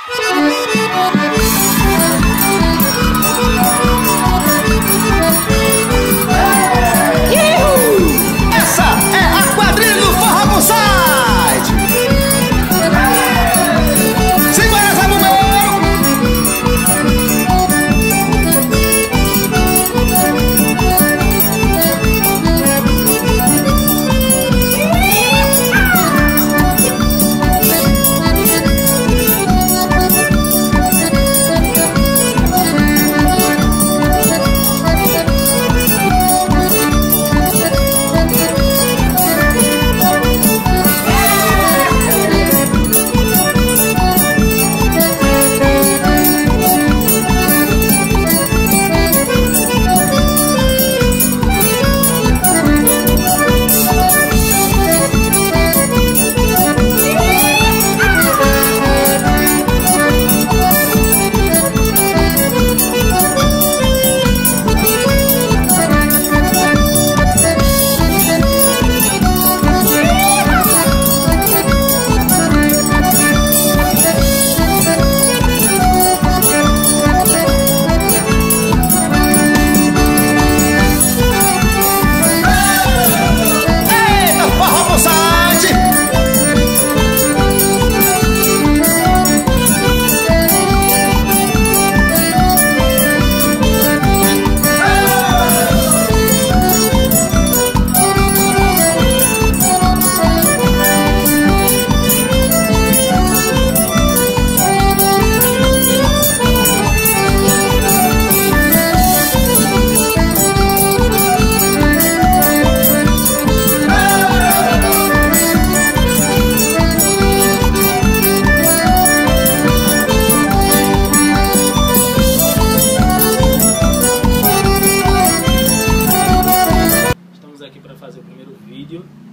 Essa é a quadrilha do Forró Bullside. Segura, Zé Bombeiro.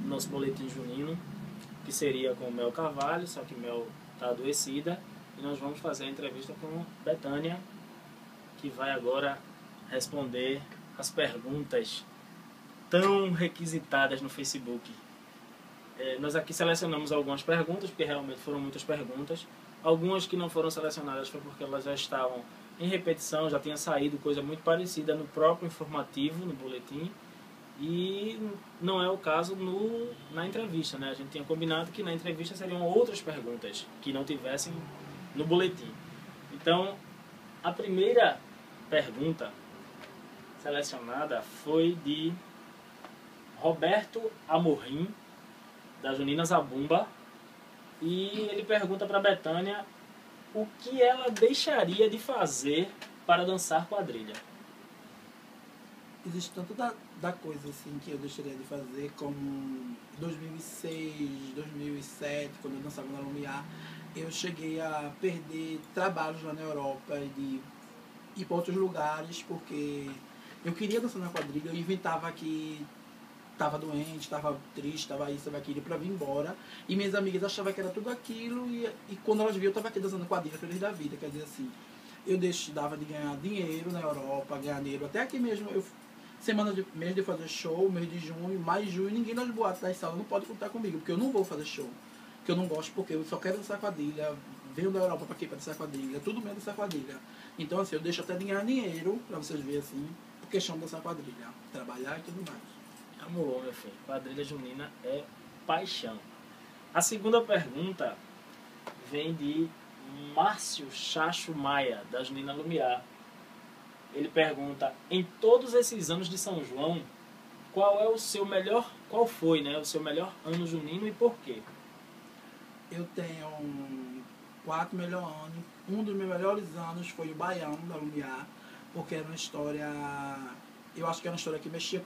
Nosso boletim junino, que seria com Mel Carvalho, só que Mel está adoecida, e nós vamos fazer a entrevista com Betânia, que vai agora responder as perguntas tão requisitadas no Facebook. Nós aqui selecionamos algumas perguntas, porque realmente foram muitas perguntas. Algumas que não foram selecionadas foi porque elas já estavam em repetição, já tinha saído coisa muito parecida no próprio informativo, no boletim. E não é o caso na entrevista, né? A gente tinha combinado que na entrevista seriam outras perguntas que não tivessem no boletim. Então, a primeira pergunta selecionada foi de Roberto Amorim, da Junina Zabumba, e ele pergunta para Betânia o que ela deixaria de fazer para dançar quadrilha. Existe tanto da coisa assim que eu deixaria de fazer, como em 2006, 2007, quando eu dançava na Lumiar, eu cheguei a perder trabalhos lá na Europa e de ir para outros lugares, porque eu queria dançar na quadrilha, eu inventava que estava doente, estava triste, estava isso, estava aquilo, para vir embora, e minhas amigas achavam que era tudo aquilo, e quando elas viam eu estava aqui dançando quadrilha, feliz da vida, quer dizer assim, eu dava de ganhar dinheiro na Europa, ganhar dinheiro, até aqui mesmo, mês de fazer show, mês de junho, mais de junho, ninguém nas boates das salas não pode contar comigo, porque eu não vou fazer show, porque eu não gosto, porque eu só quero dançar quadrilha, venho da Europa para aqui para dançar quadrilha, tudo mesmo dançar quadrilha. Então assim, eu deixo até de ganhar dinheiro, para vocês verem assim, por questão de dançar quadrilha, trabalhar e tudo mais. Amor, meu filho, quadrilha junina é paixão. A segunda pergunta vem de Márcio Chacho Maia, da Junina Lumiar. Ele pergunta: em todos esses anos de São João, qual foi, né, o seu melhor ano junino e por quê? Eu tenho 4 melhores anos. Um dos meus melhores anos foi o Baião da Lumiar, porque era uma história, eu acho que era uma história que mexia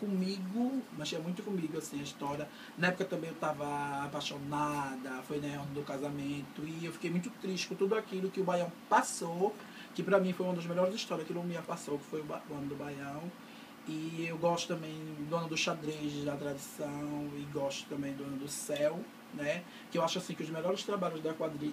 muito comigo, assim, a história. Na época também eu estava apaixonada, foi no ano do casamento, e eu fiquei muito triste com tudo aquilo que o Baião passou, que pra mim foi uma das melhores histórias que o Lumiar passou, que foi o ano do Baião. E eu gosto também do ano do xadrez, da tradição, e gosto também do ano do céu, né? Que eu acho assim que os melhores trabalhos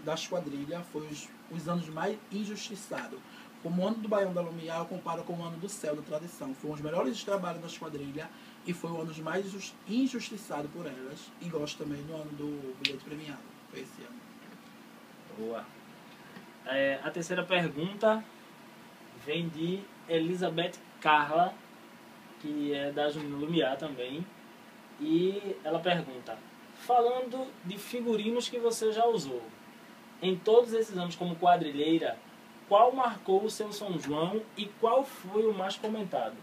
das quadrilhas foram os anos mais injustiçados. Como o ano do Baião da Lumiar, eu comparo com o ano do céu, da tradição. Foram os melhores trabalhos das quadrilhas e foi o ano mais injustiçado por elas. E gosto também do ano do bilhete premiado, foi esse ano. Boa. A terceira pergunta vem de Elizabeth Carla, que é da Junina Lumiar também. E ela pergunta: falando de figurinos que você já usou, em todos esses anos como quadrilheira, qual marcou o seu São João e qual foi o mais comentado?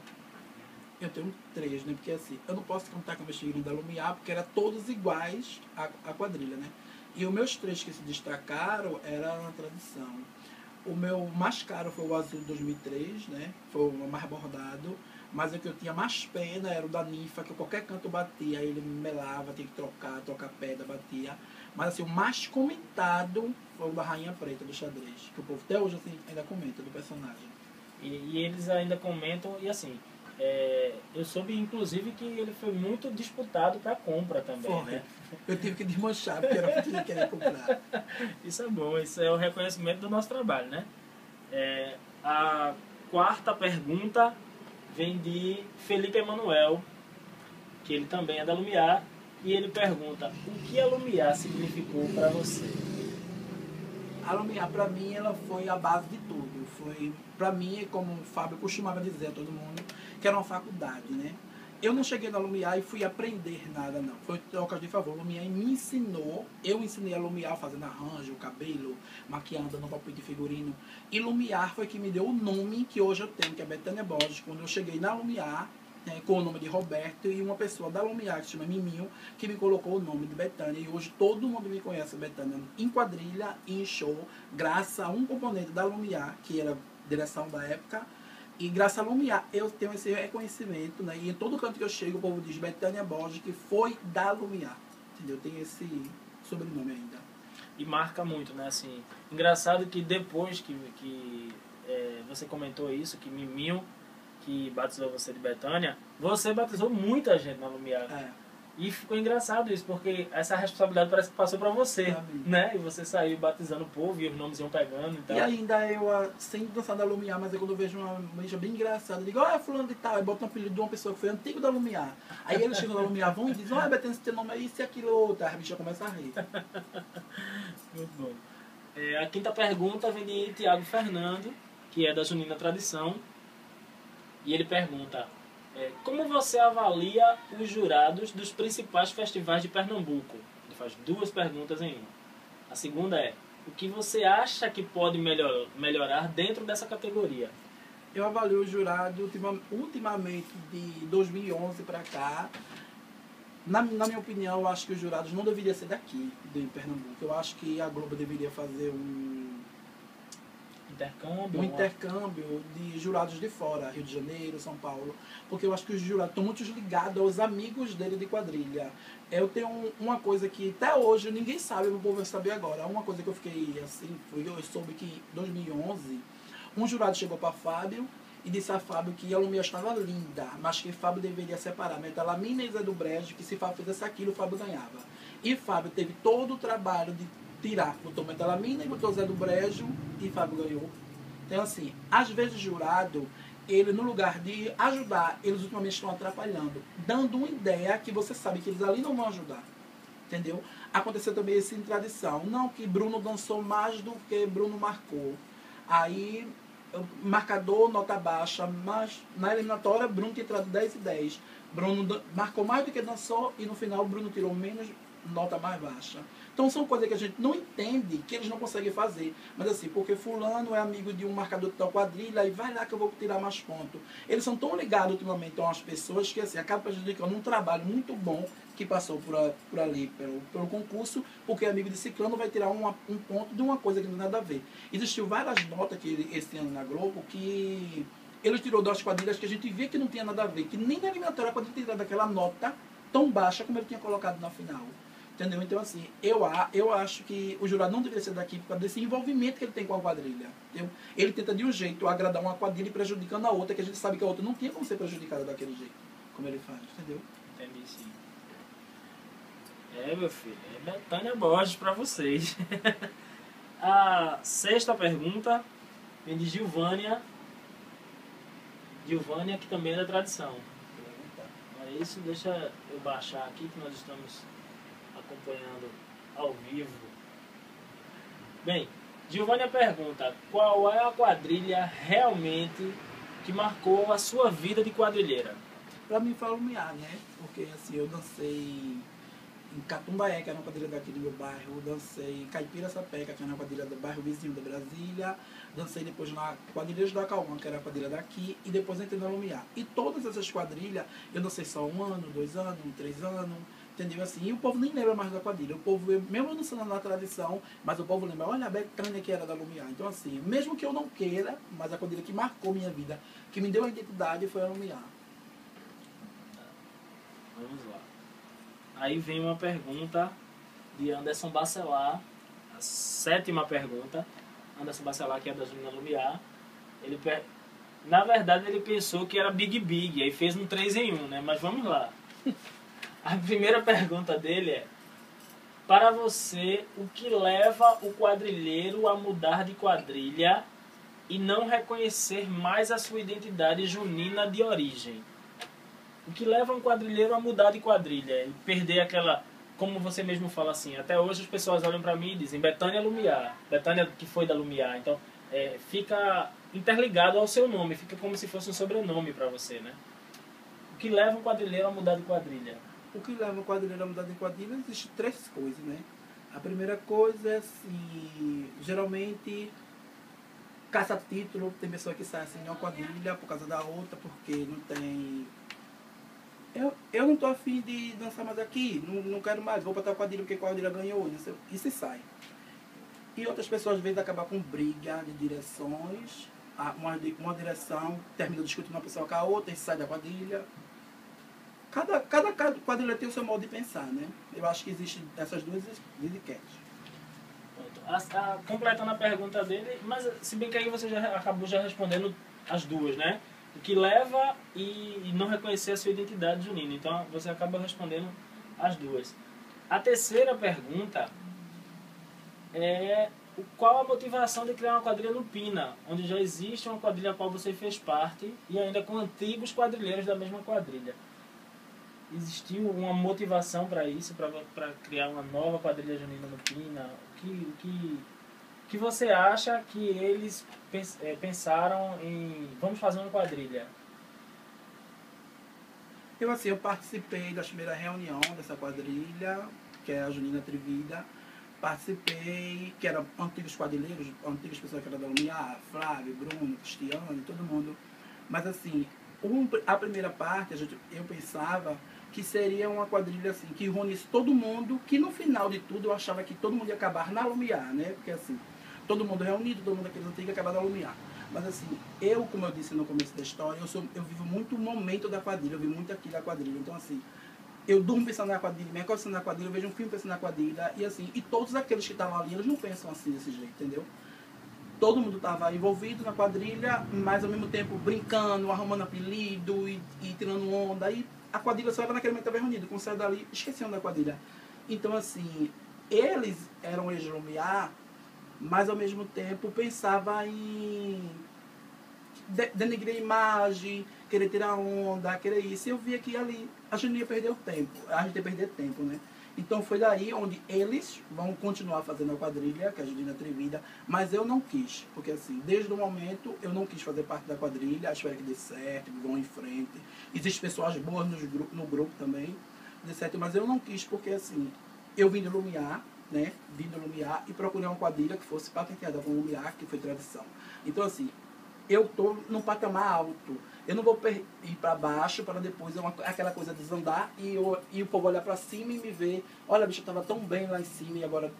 Eu tenho 3, né? Porque assim, eu não posso contar com meus figurinos da Lumiar, porque eram todos iguais à quadrilha, né? E os meus 3 que se destacaram era na tradição. O meu mais caro foi o azul 2003, né? Foi o mais bordado. Mas o que eu tinha mais pena era o da ninfa, que qualquer canto eu batia, ele me melava, tinha que trocar pedra, batia. Mas assim, o mais comentado foi o da Rainha Preta, do xadrez. Que o povo até hoje assim, ainda comenta do personagem. E eles ainda comentam, e assim, eu soube inclusive que ele foi muito disputado para compra também, Foi. né? Eu tive que desmanchar, porque era muito que queria comprar. Isso é bom, isso é o reconhecimento do nosso trabalho, né? A quarta pergunta vem de Felipe Emanuel, que ele também é da Lumiar, e ele pergunta: o que a Lumiar significou para você? A Lumiar, pra mim, ela foi a base de tudo. Foi, pra mim, como o Fábio costumava dizer a todo mundo, que era uma faculdade, né? Eu não cheguei na Lumiar e fui aprender nada, não. Foi trocas de favor. Lumiar me ensinou, eu ensinei a Lumiar fazendo arranjo, cabelo, maquiando no papel de figurino. E Lumiar foi que me deu o nome que hoje eu tenho, que é Betânia Borges. Quando eu cheguei na Lumiar, com o nome de Roberto, e uma pessoa da Lumiar, que se chama Miminho, que me colocou o nome de Betânia. E hoje todo mundo me conhece Betânia em quadrilha e em show, graças a um componente da Lumiar, que era direção da época. E graças a Lumiar eu tenho esse reconhecimento, né? E em todo canto que eu chego o povo diz Betânia Borges, que foi da Lumiar. Entendeu? Tem esse sobrenome ainda. E marca muito, né? Assim, engraçado que depois que você comentou isso, que Miminho, que batizou você de Betânia, você batizou muita gente na Lumiar. E ficou engraçado isso, porque essa responsabilidade parece que passou pra você, né? E você saiu batizando o povo e os nomes iam pegando e tal. E ainda eu, sem dançar da Lumiar, mas quando eu vejo uma bicha bem engraçada, eu digo: olha, fulano de tal, eu boto um apelido de uma pessoa que foi antigo da Lumiar. Aí eles chegam da Lumiar, vão e dizem: olha, Betânia, esse teu nome é isso e aquilo outro. Aí a bicha começa a rir. Muito bom. A quinta pergunta vem de Tiago Fernando, que é da Junina Tradição. E ele pergunta: como você avalia os jurados dos principais festivais de Pernambuco? Ele faz 2 perguntas em uma. A segunda é: o que você acha que pode melhorar dentro dessa categoria? Eu avalio o jurado ultimamente de 2011 para cá. Na minha opinião, eu acho que os jurados não deveriam ser daqui, de Pernambuco. Eu acho que a Globo deveria fazer um intercâmbio de jurados de fora, Rio de Janeiro, São Paulo, porque eu acho que os jurados estão muito ligados aos amigos dele de quadrilha. Eu tenho uma coisa que até hoje ninguém sabe, o povo vai saber agora. Uma coisa que eu fiquei assim, eu soube que em 2011, um jurado chegou para Fábio e disse a Fábio que a Lumiar estava linda, mas que Fábio deveria separar Metalamina e Zé do Brejo, que se Fábio fizesse aquilo, o Fábio ganhava. E Fábio teve todo o trabalho de tirar, botou Metalamina e botou Zé do Brejo e Fábio ganhou. Então assim, às vezes o jurado, ele no lugar de ajudar, eles ultimamente estão atrapalhando, dando uma ideia que você sabe que eles ali não vão ajudar. Entendeu? Aconteceu também isso em tradição. Não que Bruno dançou mais do que Bruno marcou. Aí, marcador, nota baixa, mas na eliminatória Bruno tinha tirado 10 e 10. Bruno marcou mais do que dançou e no final Bruno tirou menos, nota mais baixa. Então são coisas que a gente não entende, que eles não conseguem fazer. Mas assim, porque fulano é amigo de um marcador de tal quadrilha e vai lá que eu vou tirar mais pontos. Eles são tão ligados ultimamente a umas pessoas que assim, acaba prejudicando um trabalho muito bom que passou por ali, pelo concurso, porque amigo de ciclano vai tirar um ponto de uma coisa que não tem nada a ver. Existiu várias notas que esse ano na Globo que ele tirou 2 quadrilhas que a gente via que não tinha nada a ver, que nem na eliminatória pode tirar daquela nota tão baixa como ele tinha colocado na final. Entendeu? Então, assim, eu acho que o jurado não deveria ser daqui por causa desse envolvimento que ele tem com a quadrilha. Entendeu? Ele tenta de um jeito agradar uma quadrilha e prejudicando a outra, que a gente sabe que a outra não tinha como ser prejudicada daquele jeito, como ele faz, entendeu? Entendi, sim. Meu filho, é Betânia Borges pra vocês. A sexta pergunta vem de Gilvânia. Gilvânia, que também é da tradição. É isso, deixa eu baixar aqui que nós estamos acompanhando ao vivo. Bem, Giovânia pergunta, qual é a quadrilha realmente que marcou a sua vida de quadrilheira? Pra mim foi Lumiar, né? Porque assim, eu dancei em Catumbaé, que era uma quadrilha daqui do meu bairro, dancei em Caipira Sapeca, que era uma quadrilha do bairro vizinho da Brasília, dancei depois na Quadrilhas da Cauã, que era a quadrilha daqui, e depois entrei na Lumiar. E todas essas quadrilhas, eu dancei só 1 ano, 2 anos, 3 anos, entendeu? Assim, e o povo nem lembra mais da quadrilha. O povo, mesmo dançando na tradição, mas o povo lembra, olha a Betânia que era da Lumiar. Então assim, mesmo que eu não queira, mas a quadrilha que marcou minha vida, que me deu a identidade, foi a Lumiar. Vamos lá. Aí vem uma pergunta de Anderson Bacelar, a 7ª pergunta. Anderson Bacelar, que é da Júnior Lumiar. Na verdade, ele pensou que era Big Big, aí fez um 3 em 1, né? Mas vamos lá. A primeira pergunta dele é: para você, o que leva o quadrilheiro a mudar de quadrilha e não reconhecer mais a sua identidade junina de origem? O que leva um quadrilheiro a mudar de quadrilha e perder aquela, como você mesmo fala assim, até hoje as pessoas olham para mim e dizem Betânia Lumiar, Betânia que foi da Lumiar, então fica interligado ao seu nome, fica como se fosse um sobrenome para você, né? O que leva um quadrilheiro a mudar de quadrilha? O que leva o quadrilheiro a mudar de quadrilha, existem 3 coisas, né? A primeira coisa é assim, geralmente caça-título, tem pessoa que sai assim de uma quadrilha por causa da outra, porque não tem... Eu não tô afim de dançar mais aqui, não quero mais, vou botar a quadrilha porque a quadrilha ganhou, e se sai. E outras pessoas às vezes acabam com briga de direções, uma direção termina discutindo uma pessoa com a outra e sai da quadrilha. Cada quadrilha tem o seu modo de pensar, né? Eu acho que existem essas duas etiquetes. Completando a pergunta dele, mas se bem que aí você já acabou respondendo as duas, né? O que leva e não reconhecer a sua identidade junina. Então você acaba respondendo as duas. A terceira pergunta é qual a motivação de criar uma quadrilha no Pina, onde já existe uma quadrilha a qual você fez parte e ainda com antigos quadrilheiros da mesma quadrilha. Existiu uma motivação para isso, para criar uma nova quadrilha junina no Pina? O que você acha que eles pensaram em vamos fazer uma quadrilha? Eu participei da primeira reunião dessa quadrilha, que é a Junina Trivida. Participei, que eram antigos quadrilheiros, antigas pessoas que eram da Lumiar, Flávio, Bruno, Cristiano, todo mundo. Mas assim, a primeira parte, eu pensava que seria uma quadrilha assim, que reunisse todo mundo, que no final de tudo eu achava que todo mundo ia acabar na Lumiar, né? Porque assim, todo mundo reunido, todo mundo daqueles antigos ia acabar na Lumiar. Mas assim, como eu disse no começo da história, eu vivo muito o momento da quadrilha, eu vi muito aqui da quadrilha. Então assim, eu durmo pensando na quadrilha, me acordo pensando na quadrilha, eu vejo um filme pensando na quadrilha, e assim, e todos aqueles que estavam ali, eles não pensam assim desse jeito, entendeu? Todo mundo estava envolvido na quadrilha, mas ao mesmo tempo brincando, arrumando apelido e tirando onda, e a quadrilha só era naquele momento estava reunido, quando saiu dali, esqueciam da quadrilha. Então assim, eles eram ex-Lumiar, mas ao mesmo tempo pensava em denegrir a imagem, querer tirar onda, querer isso. E eu via que ali a gente ia perder o tempo, a gente ia perder tempo, né? Então foi daí onde eles vão continuar fazendo a quadrilha, que é a Junina Trivida, mas eu não quis, porque assim, desde o momento eu não quis fazer parte da quadrilha, espero que dê certo, que vão em frente. Existem pessoas boas no grupo também, dê certo, mas eu não quis porque assim, eu vim do Lumiar, né? Vim do Lumiar e procurei uma quadrilha que fosse patenteada com o Lumiar, que foi tradição. Então assim, eu estou num patamar alto. Eu não vou ir para baixo para depois aquela coisa desandar e o povo olhar para cima e me ver, olha, a bicha estava tão bem lá em cima e agora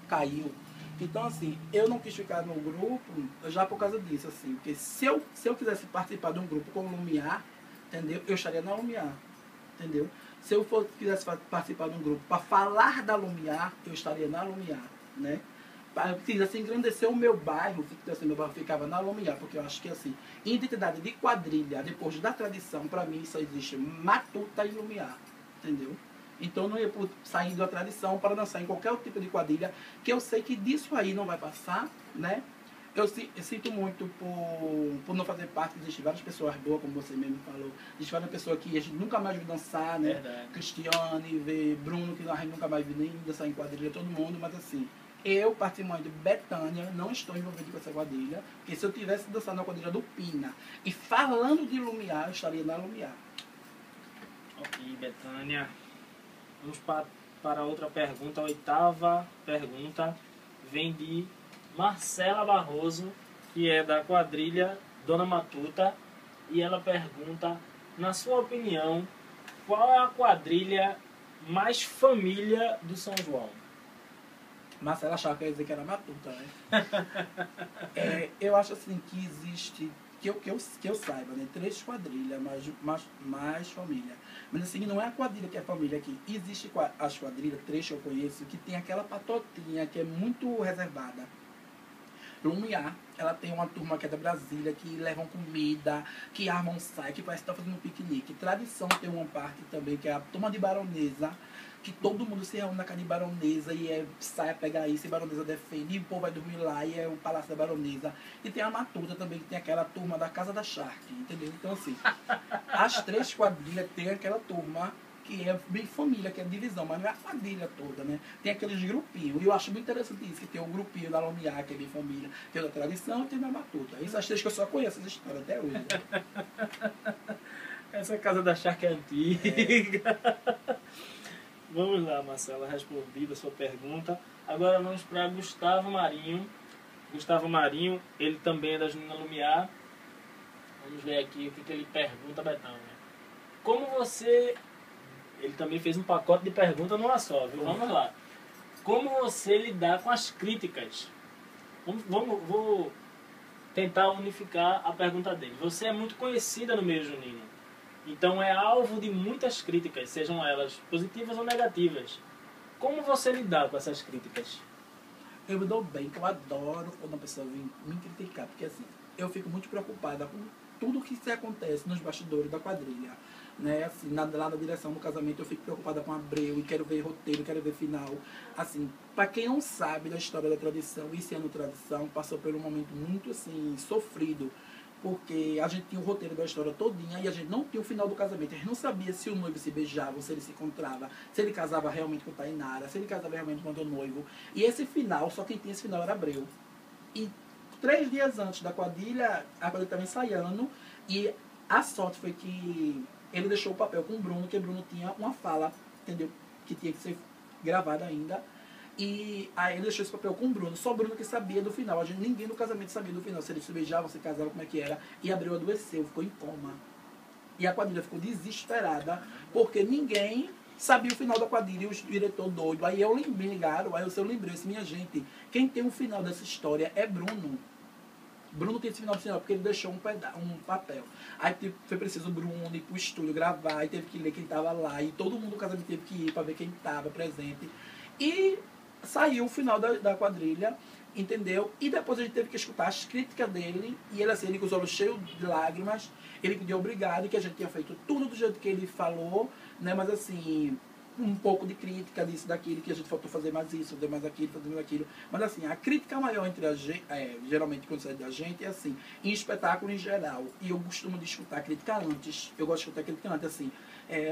caiu. Então, assim, eu não quis ficar no grupo já por causa disso, assim, porque se eu quisesse participar de um grupo como Lumiar, entendeu? Eu estaria na Lumiar, entendeu? Se eu quisesse participar de um grupo para falar da Lumiar, eu estaria na Lumiar, né? Quisesse engrandecer o meu bairro, meu bairro ficava na Lumiar, porque eu acho que assim, identidade de quadrilha, depois da tradição, para mim só existe Matuta e Lumiar, entendeu? Então eu não ia sair da tradição para dançar em qualquer tipo de quadrilha, que eu sei que disso aí não vai passar, né? Eu sinto muito por não fazer parte, existem várias pessoas boas, como você mesmo falou, existem várias pessoas que a gente nunca mais viu dançar, né? Verdade. Cristiane, Bruno, que a gente nunca mais viu nem dançar em quadrilha, todo mundo, mas assim, Eu, patrimônio de Betânia, não estou envolvido com essa quadrilha, porque se eu tivesse dançado na quadrilha do Pina e falando de Lumiar, eu estaria na Lumiar. Ok, Betânia. Vamos para outra pergunta. A oitava pergunta vem de Marcela Barroso, que é da quadrilha Dona Matuta. E ela pergunta, na sua opinião, qual é a quadrilha mais família do São João? Marcela achava que ia dizer que era Matuta, né? Eu acho assim que existe, que eu saiba, né? 3 quadrilhas, mais família. Mas assim, não é a quadrilha que é família aqui. Existe as quadrilhas, 3 que eu conheço, que tem aquela patotinha que é muito reservada. Lumiar, ela tem uma turma que é da Brasília, que levam comida, que armam sai, que parece que está fazendo um piquenique. Tradição tem uma parte também, que é a turma de Baronesa, que todo mundo se reúne na casa de Baronesa e sai a pegar isso, e Baronesa defende, e o povo vai dormir lá, e é o Palácio da Baronesa. E tem a Matuta também, que tem aquela turma da Casa da Shark, entendeu? Então assim, as 3 quadrilhas tem aquela turma que é bem família, que é divisão, mas não é a quadrilha toda, né? Tem aqueles grupinhos, e eu acho muito interessante isso, que tem o grupinho da Lumiar, que é bem família, tem da Tradição e tem da Matuta. Essas 3 que eu só conheço, essa história até hoje. Essa Casa da Shark é antiga. Vamos lá, Marcela, respondida a sua pergunta. Agora vamos para Gustavo Marinho. Gustavo Marinho, ele também é da Junina Lumiar. Vamos ver aqui o que ele pergunta, Betânia. Como você... Ele também fez um pacote de perguntas numa só, viu? Vamos lá. Como você lidar com as críticas? Vou tentar unificar a pergunta dele. Você é muito conhecida no meio junino. Então é alvo de muitas críticas, sejam elas positivas ou negativas. Como você lidar com essas críticas? Eu me dou bem, que eu adoro quando a pessoa vem me criticar, porque assim, eu fico muito preocupada com tudo que se acontece nos bastidores da quadrilha. Né? Assim, lá na direção do casamento eu fico preocupada com Abreu e quero ver roteiro, quero ver final. Assim, para quem não sabe da história da Tradição, esse ano Tradição passou por um momento muito assim, sofrido, porque a gente tinha o roteiro da história todinha e a gente não tinha o final do casamento. A gente não sabia se o noivo se beijava, se ele se encontrava, se ele casava realmente com Tainara, se ele casava realmente com o noivo. E esse final, só quem tinha esse final era Abreu. E 3 dias antes da quadrilha, a quadrilha estava ensaiando e a sorte foi que ele deixou o papel com o Bruno, que o Bruno tinha uma fala, entendeu? Que tinha que ser gravada ainda. E aí ele deixou esse papel com o Bruno. Só o Bruno que sabia do final. Ninguém no casamento sabia do final. Se eles se beijavam, se casavam, como é que era. E Abreu adoeceu, ficou em coma. E a quadrilha ficou desesperada, porque ninguém sabia o final da quadrilha e o diretor doido. Aí me ligaram, aí eu lembrei, assim, minha gente, quem tem o final dessa história é Bruno. Bruno tem esse final do cinema porque ele deixou um papel. Aí foi preciso o Bruno ir pro estúdio gravar, e teve que ler quem tava lá, e todo mundo do casamento teve que ir para ver quem tava presente. E saiu o final da quadrilha, entendeu? E depois a gente teve que escutar as críticas dele, e ele assim, ele com os olhos cheios de lágrimas, ele pediu obrigado, que a gente tinha feito tudo do jeito que ele falou, né? Mas assim, um pouco de crítica disso, daquilo, que a gente faltou fazer mais isso, fazer mais aquilo, fazer mais aquilo. Mas assim, a crítica maior entre a gente, geralmente quando sai da gente, é assim, em espetáculo em geral. E eu costumo de escutar crítica antes. Eu gosto de escutar crítica antes, assim.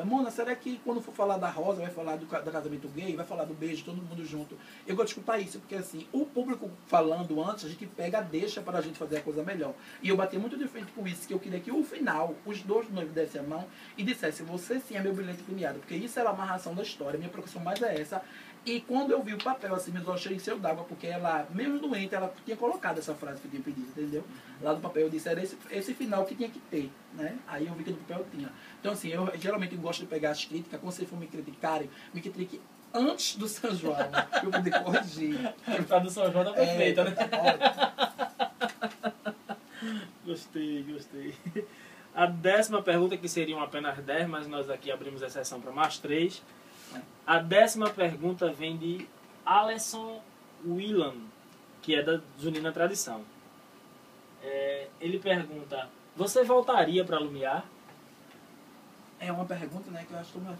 Mona, será que quando for falar da Rosa, vai falar do casamento gay, vai falar do beijo, todo mundo junto? Eu gosto de escutar isso, porque assim, o público falando antes, a gente pega, deixa para a gente fazer a coisa melhor. E eu bati muito de frente com isso, que eu queria que o final, os 2 noivos dessem a mão e dissessem, você sim é meu brilhante premiado, porque isso é a amarração da história, minha preocupação mais é essa. E quando eu vi o papel, assim, meus olhos cheios d'água, porque ela, mesmo doente, ela tinha colocado essa frase que eu tinha pedido, entendeu? Lá no papel eu disse, era esse final que tinha que ter, né? Aí eu vi que no papel tinha. Então assim, eu geralmente gosto de pegar as críticas, quando vocês for me criticarem, me critique antes do São João, pra eu poder corrigir. A do São João tá perfeita, né? Gostei. A 10ª pergunta, que seriam apenas 10, mas nós aqui abrimos exceção para mais 3. A 10ª pergunta vem de Alisson Willan, que é da Junina Tradição. Ele pergunta, você voltaria para Lumiar? É uma pergunta, né, que eu acho que uma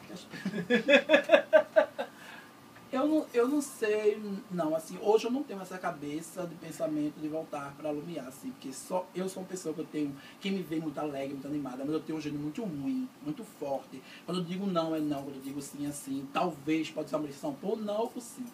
eu não sei, não, assim, hoje eu não tenho essa cabeça de pensamento de voltar para Lumiar, assim, porque só eu sou uma pessoa que eu tenho, quem me vê muito alegre, muito animada, mas eu tenho um jeito muito ruim, muito forte. Quando eu digo não, é não, quando eu digo sim, é sim, talvez pode ser uma lição por não ou por sim.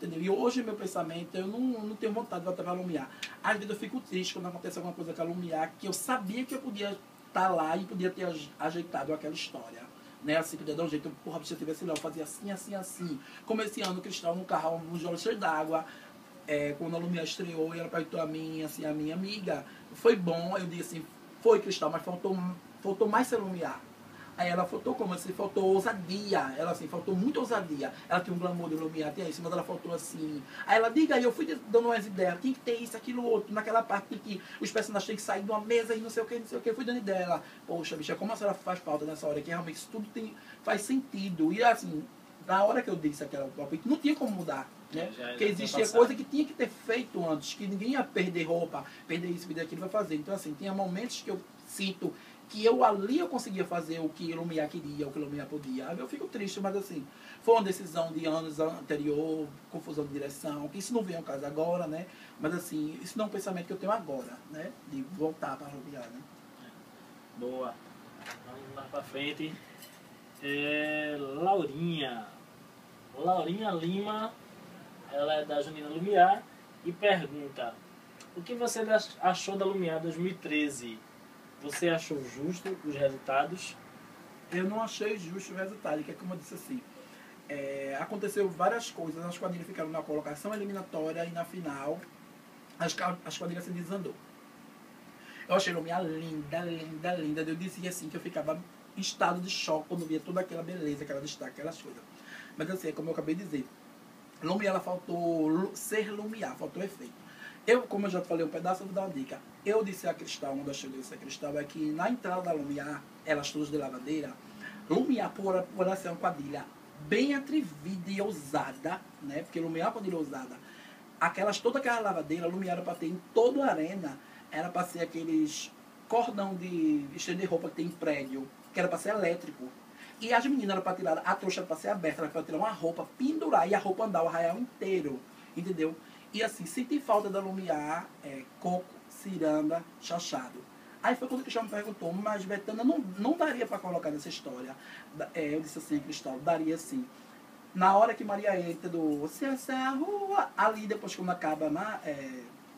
Entendeu? E hoje, meu pensamento, eu não tenho vontade de voltar para Lumiar. Às vezes eu fico triste quando acontece alguma coisa com a Lumiar, que eu sabia que eu podia estar lá e podia ter ajeitado aquela história. Né? Assim, podia dar um jeito, porra, se eu tivesse lá, eu fazia assim, assim, assim. Como esse ano, o Cristal no carro, um olhos cheios d'água. Quando a Lumiar estreou e ela perguntou a mim, assim, a minha amiga, foi bom, eu disse assim, foi Cristal, mas faltou mais ser Lumiar. Aí ela faltou como assim, faltou ousadia, ela assim, faltou muita ousadia. Ela tinha um glamour de Lumiar, tinha isso, mas ela faltou assim. Aí ela, diga aí, eu fui dando umas ideias, tem que ter isso, aquilo, outro, naquela parte que os personagens têm que sair de uma mesa e não sei o que, não sei o que, eu fui dando ideia. Ela, poxa, bicha, como a senhora faz falta nessa hora, que realmente isso tudo faz sentido. E assim, na hora que eu disse aquela palpite, não tinha como mudar. Né? Porque existia coisa que tinha que ter feito antes, que ninguém ia perder roupa, perder isso, perder aquilo, vai fazer. Então assim, tinha momentos que eu sinto que eu conseguia fazer o que Lumiar queria, o que Lumiar podia. Eu fico triste, mas assim, foi uma decisão de anos anterior, confusão de direção, que isso não vem ao caso agora, né? Mas assim, isso não é um pensamento que eu tenho agora, né? De voltar para Lumiar, né? Boa. Vamos lá pra frente. Laurinha Lima, ela é da Janina Lumiar e pergunta: o que você achou da Lumiar 2013? Você achou justo os resultados? Eu não achei justo o resultado, que é como eu disse assim, aconteceu várias coisas, as quadrilhas ficaram na colocação eliminatória e na final as quadrilhas se desandou. Eu achei Lumiar linda, linda, linda. Eu dizia assim que eu ficava em estado de choque quando via toda aquela beleza, aquela destaque, aquelas coisas. Mas assim, como eu acabei de dizer, Lumiar, ela faltou ser Lumiar, faltou efeito. Como eu já falei um pedaço, eu vou dar uma dica. Eu disse a Cristal, uma das cheguei a Cristal, é que na entrada da Lumiar, elas todas de lavadeira, Lumiar, por ela ser uma quadrilha bem atrevida e ousada, né? Porque Lumiar é uma quadrilha ousada. Toda aquela lavadeira, Lumiar era para ter em toda a arena, era para ser aqueles cordão de estender roupa que tem em prédio, que era para ser elétrico. E as meninas eram para tirar, a trouxa era para ser aberta, era para tirar uma roupa, pendurar e a roupa andar o arraial inteiro, entendeu? E assim, senti falta da Lumiar, coco, ciranda, chachado. Aí foi quando o Cristal me perguntou, mas Betânia, não daria para colocar nessa história. Eu disse assim, Cristal, daria sim. Na hora que Maria entra do essa rua, ali depois quando acaba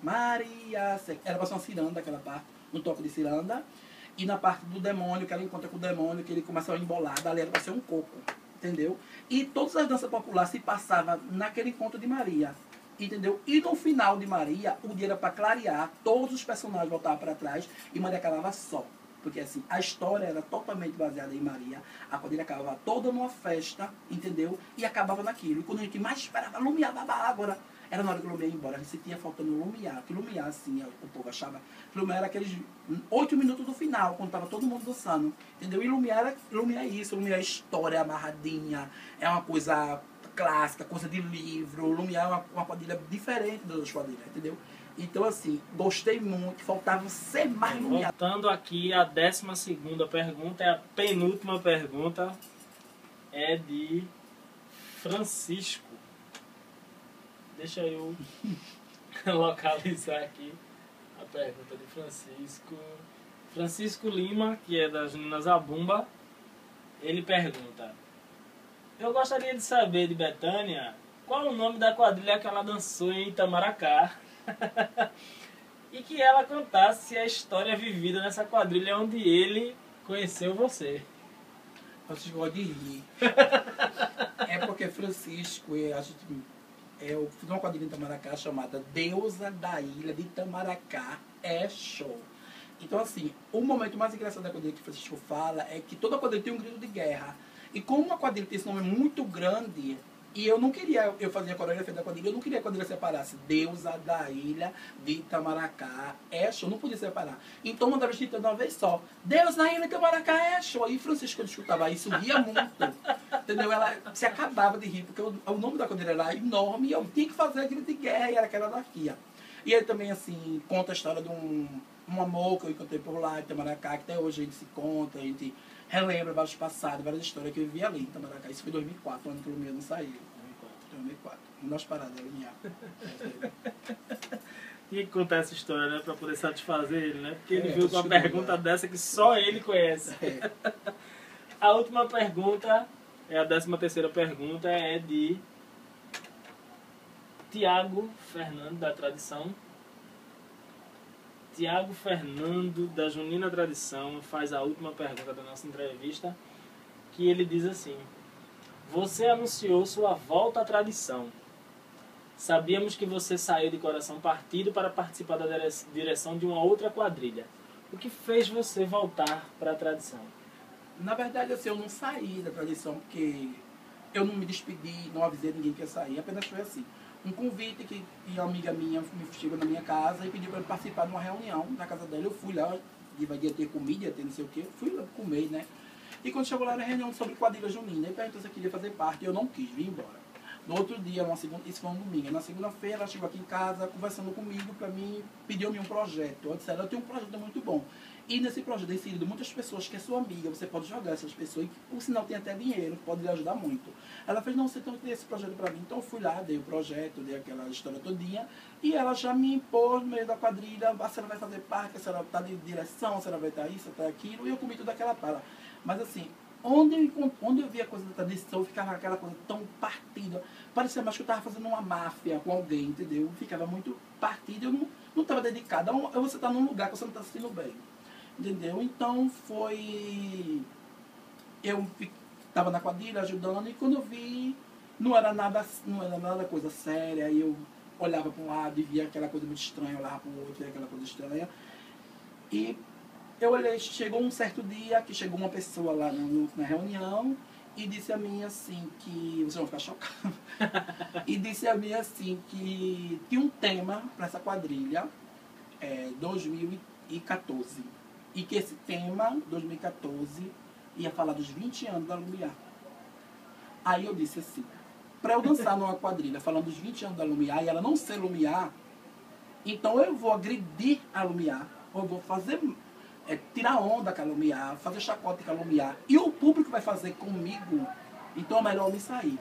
Maria, era para ser uma ciranda aquela parte, um toque de ciranda. E na parte do demônio, que ela encontra com o demônio, que ele começa a embolada, ali era para ser um coco, entendeu? E todas as danças populares se passavam naquele encontro de Maria. Entendeu? E no final de Maria, o dia era para clarear, todos os personagens voltavam para trás e Maria acabava só. Porque assim, a história era totalmente baseada em Maria, a quadrilha acabava toda numa festa, entendeu? E acabava naquilo. E quando a gente mais esperava, Lumiar dava água, era na hora que o Lumiar ia embora. A gente sentia faltando Lumiar, que Lumiar, assim, o povo achava que Lumiar era aqueles 8 minutos do final, quando estava todo mundo dançando, entendeu? E Lumiar é isso, Lumiar é história amarradinha, é uma coisa clássica, coisa de livro. Lumiar é uma quadrilha diferente das outras quadrilhas, entendeu? Então, assim, gostei muito, faltava ser mais Lumiar. Voltando aqui, a 12ª pergunta, é a penúltima pergunta, é de Francisco. Deixa eu localizar aqui a pergunta de Francisco. Francisco Lima, que é das Meninas Zabumba, ele pergunta: eu gostaria de saber de Betânia qual o nome da quadrilha que ela dançou em Itamaracá e que ela contasse a história vivida nessa quadrilha onde ele conheceu você. Vocês gostam de rir. É porque Francisco, eu fiz uma quadrilha em Itamaracá chamada Deusa da Ilha de Itamaracá é show. Então assim, o momento mais engraçado da quadrilha que Francisco fala é que toda quadrilha tem um grito de guerra. E como uma quadrilha tem esse nome muito grande, e eu não queria, eu fazia a coreografia da quadrilha, eu não queria que a quadrilha separasse Deusa da Ilha de Itamaracá é show, não podia separar. Então mandava escrito de uma vez só, Deus na Ilha de Itamaracá é show. E Francisco, quando escutava isso, ria muito, entendeu? Ela se acabava de rir, porque o nome da quadrilha era enorme e eu tinha que fazer aquilo de guerra, e era aquela anarquia. E ele também, assim, conta a história de um amor que eu encontrei por lá, em Itamaracá, que até hoje a gente se conta, a gente relembra vários passados, várias histórias que eu vivi ali em Itamaracá. Isso foi em 2004, o ano que o Lumiar não saiu. 2004. Nós paradas, Lumiar. Tinha que contar essa história, né? Pra poder satisfazer ele, né? Porque ele É, viu com uma chegou, pergunta né? dessa que só ele conhece. É. A última pergunta, é a 13ª pergunta, é de Tiago Fernando, da Tradição. Tiago Fernando, da Junina Tradição, faz a última pergunta da nossa entrevista, que ele diz assim: você anunciou sua volta à tradição. Sabíamos que você saiu de coração partido para participar da direção de uma outra quadrilha. O que fez você voltar para a tradição? Na verdade, assim, eu não saí da tradição porque eu não me despedi, não avisei ninguém que ia sair. Apenas foi assim, um convite que uma amiga minha me chegou na minha casa e pediu para eu participar de uma reunião na casa dela. Eu fui lá, ia ter comida, ia ter não sei o quê. Fui lá comer, né? E quando chegou lá, era reunião sobre quadrilha junina. Ele perguntou se eu queria fazer parte e eu não quis, vim embora. No outro dia, isso foi um domingo. Na segunda-feira, ela chegou aqui em casa, conversando comigo, para mim, pediu-me um projeto. Eu disse, eu tenho um projeto muito bom. E nesse projeto, tem inserido muitas pessoas que é sua amiga, você pode jogar essas pessoas, e por sinal tem até dinheiro, pode lhe ajudar muito. Ela fez, não, você tem que ter esse projeto para mim. Então eu fui lá, dei o projeto, dei aquela história todinha, e ela já me impôs no meio da quadrilha, a senhora vai fazer parte, a senhora está de direção, a senhora vai estar isso, está aquilo, e eu comi tudo aquela para. Mas assim, onde eu via a coisa da tradição, ficava aquela coisa tão partida. Parecia mais que eu estava fazendo uma máfia com alguém, entendeu? Ficava muito partida, eu não estava dedicada. Você está num lugar que você não está se sentindo bem, entendeu? Então foi... Eu estava na quadrilha ajudando e quando eu vi, não era nada coisa séria. Aí eu olhava para um lado e via aquela coisa muito estranha, olhava para o outro e via aquela coisa estranha. E eu olhei, chegou um certo dia que chegou uma pessoa lá na reunião e disse a mim assim que... Vocês vão ficar chocados. E disse a mim assim que tinha um tema para essa quadrilha 2014. E que esse tema, 2014, ia falar dos 20 anos da Lumiar. Aí eu disse assim, para eu dançar numa quadrilha falando dos 20 anos da Lumiar e ela não ser Lumiar, então eu vou agredir a Lumiar, ou eu vou fazer... tirar onda com a Lumiar, fazer chacota com a Lumiar, e o público vai fazer comigo, então é melhor eu me sair.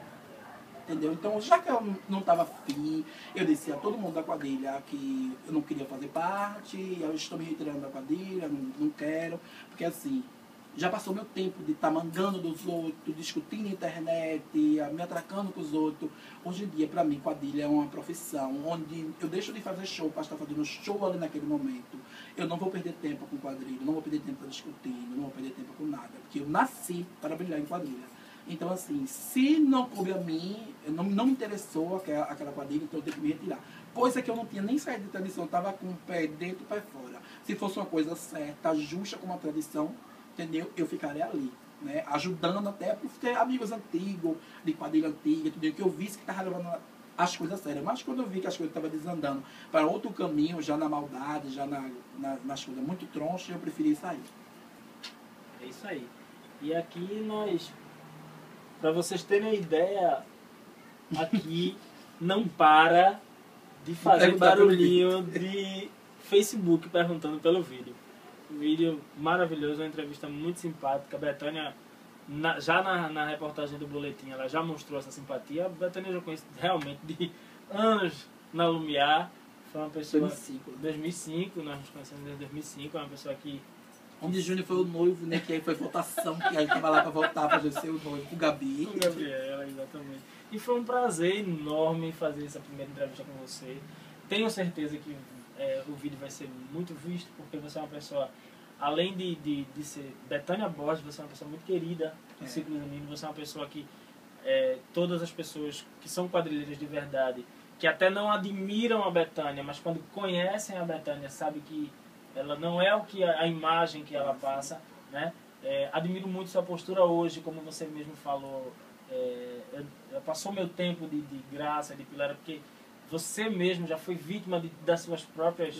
Entendeu? Então, já que eu não estava afim, eu disse a todo mundo da quadrilha que eu não queria fazer parte, eu estou me retirando da quadrilha, não quero, porque assim, já passou meu tempo de estar mangando dos outros, discutindo na internet, me atracando com os outros. Hoje em dia, para mim, quadrilha é uma profissão, onde eu deixo de fazer show para estar fazendo show ali naquele momento. Eu não vou perder tempo com quadrilha, não vou perder tempo discutindo, não vou perder tempo com nada, porque eu nasci para brilhar em quadrilha. Então, assim, se não coube a mim, não me interessou aquela quadrilha, então eu tenho que me retirar. Coisa que eu não tinha nem saído de tradição, eu estava com o pé dentro e o pé fora. Se fosse uma coisa certa, justa como a tradição, entendeu? Eu ficaria ali, né? Ajudando até por ter amigos antigos, de quadrilha antiga, tudo que eu visse que estava levando as coisas sérias. Mas quando eu vi que as coisas estavam desandando para outro caminho, já na maldade, já nas coisas muito tronchas, eu preferi sair. É isso aí. E aqui nós... Para vocês terem ideia, aqui não para de fazer barulhinho de Facebook perguntando pelo vídeo. Um vídeo maravilhoso, uma entrevista muito simpática. A Betânia, já na reportagem do boletim, ela já mostrou essa simpatia. A Betânia eu já conheço realmente de anos na Lumiar. Foi uma pessoa... 2005, nós nos conhecemos desde 2005. É uma pessoa que... Onde Júnior foi o noivo, né? Que aí foi votação, que a gente tava lá para votar, para ser o noivo, com o Gabi. Com Gabriela, exatamente. E foi um prazer enorme fazer essa primeira entrevista com você. Tenho certeza que o vídeo vai ser muito visto, porque você é uma pessoa, além de ser Betânia Borges, você é uma pessoa muito querida no Círculo Junino. Você é uma pessoa que todas as pessoas que são quadrilheiras de verdade, que até não admiram a Betânia, mas quando conhecem a Betânia, sabem que ela não é o que a imagem que ela passa, né? Admiro muito sua postura hoje, como você mesmo falou. Passou meu tempo de graça, de pilar, porque você mesmo já foi vítima das suas próprias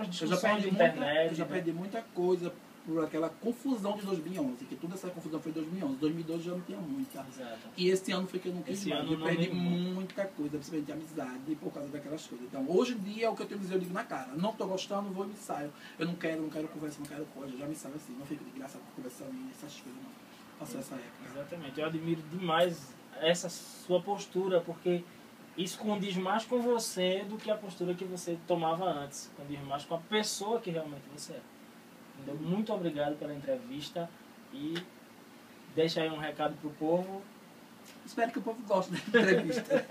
discussões de internet. Eu já perdi muita coisa por aquela confusão de 2011, que toda essa confusão foi em 2011. 2012 já não tinha muita. Exato. E esse ano foi que eu não quis mais. Eu perdi muita coisa, principalmente amizade, por causa daquelas coisas. Então, hoje em dia, o que eu tenho que dizer, eu digo na cara. Não estou gostando, vou e me saio. Eu não quero conversa, não quero coisa. Eu já me saio assim, não fico de graça conversando essas coisas, não. Passou essa época. Exatamente. Eu admiro demais essa sua postura, porque isso condiz mais com você do que a postura que você tomava antes. Condiz mais com a pessoa que realmente você é. Então, muito obrigado pela entrevista e deixa aí um recado pro povo. Espero que o povo goste da entrevista.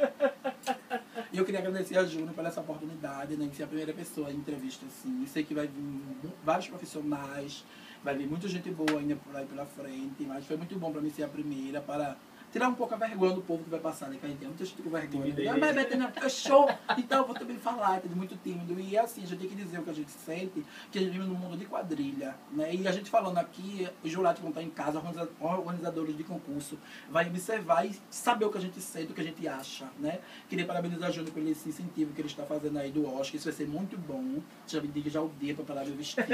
E eu queria agradecer a Júnior por essa oportunidade, né, de ser a primeira pessoa em entrevista, assim. Eu sei que vai vir vários profissionais, vai vir muita gente boa ainda por aí pela frente, mas foi muito bom para mim ser a primeira, para tirar um pouco a vergonha do povo que vai passar, né? Que a gente tem muita gente com vergonha. Mas Betânia, é show! Então eu vou também falar, é muito tímido. E assim, a gente tem que dizer o que a gente sente, que a gente vive num mundo de quadrilha, né? E a gente falando aqui, os jurados que vão estar em casa, organizadores de concurso, vai observar e saber o que a gente sente, o que a gente acha, né? Queria parabenizar a Júnior por esse incentivo que ele está fazendo aí do Oscar. Isso vai ser muito bom. Já me diga já o dia para parar meu vestido.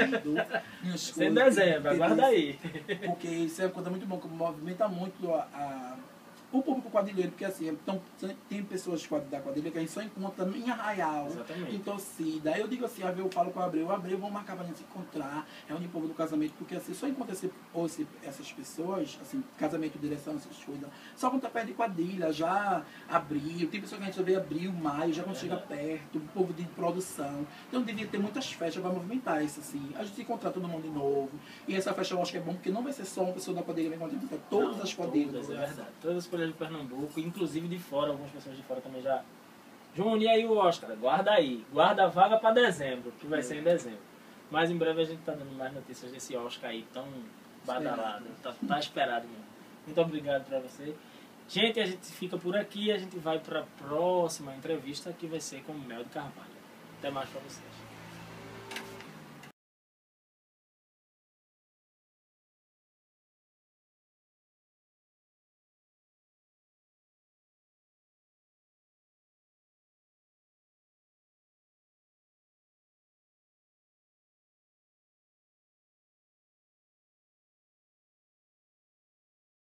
Sem dezembro, aguarda aí. Porque isso é uma coisa muito bom, que movimenta muito o público quadrilheiro, porque assim, então, tem pessoas da quadrilha que a gente só encontra em Arraial, Exatamente. em torcida. Aí eu digo assim, eu falo com o Abreu, vamos marcar pra gente se encontrar, reunir o povo do casamento, porque assim, só encontra essas pessoas, assim, casamento, direção, essas coisas, só quando tá perto de quadrilha, já abril, tem pessoas que a gente já vê abril, maio, já quando chega perto, o povo de produção. Então devia ter muitas festas para movimentar isso, assim, a gente se encontrar todo mundo de novo. E essa festa eu acho que é bom, porque não vai ser só uma pessoa da quadrilha que vai encontrar, todas as quadrilhas. É verdade. Todas as quadrilhas de Pernambuco, inclusive de fora, algumas pessoas de fora também já. Júnior, e aí o Oscar? Guarda aí. Guarda a vaga para dezembro, que vai ser em dezembro. Mas em breve a gente tá dando mais notícias desse Oscar aí tão badalado. Tá esperado mesmo. Muito obrigado para você. Gente, a gente fica por aqui. A gente vai para a próxima entrevista, que vai ser com o Mel de Carvalho. Até mais para vocês.